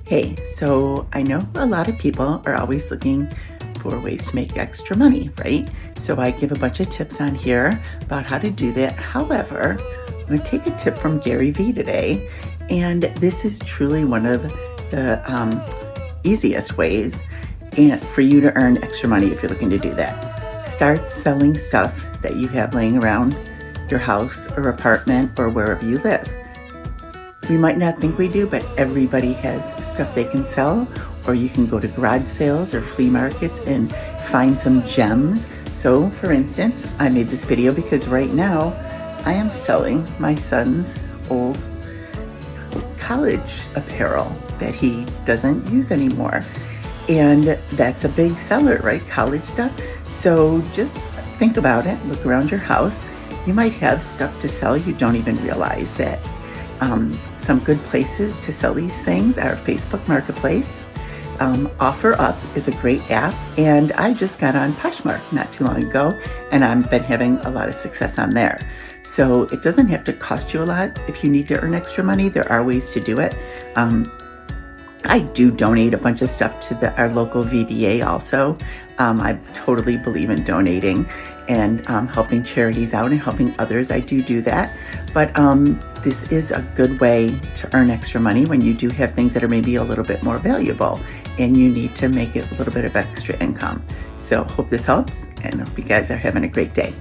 Hey, so I know a lot of people are always looking for ways to make extra money, right? So I give a bunch of tips on here about how to do that. However, I'm going to take a tip from Gary Vee today, and this is truly one of the easiest ways for you to earn extra money if you're looking to do that. Start selling stuff that you have laying around your house or apartment or wherever you live. We might not think we do, but everybody has stuff they can sell, or you can go to garage sales or flea markets and find some gems. So for instance, I made this video because right now I am selling my son's old college apparel that he doesn't use anymore. And that's a big seller, right? College stuff. So just think about it, look around your house. You might have stuff to sell you don't even realize that. Some good places to sell these things are Facebook Marketplace. OfferUp is a great app, and I just got on Poshmark not too long ago, and I've been having a lot of success on there. So it doesn't have to cost you a lot. If you need to earn extra money, there are ways to do it. I do donate a bunch of stuff to our local VBA also. I totally believe in donating and helping charities out and helping others. I do that. But this is a good way to earn extra money when you do have things that are maybe a little bit more valuable and you need to make it a little bit of extra income. So hope this helps, and hope you guys are having a great day.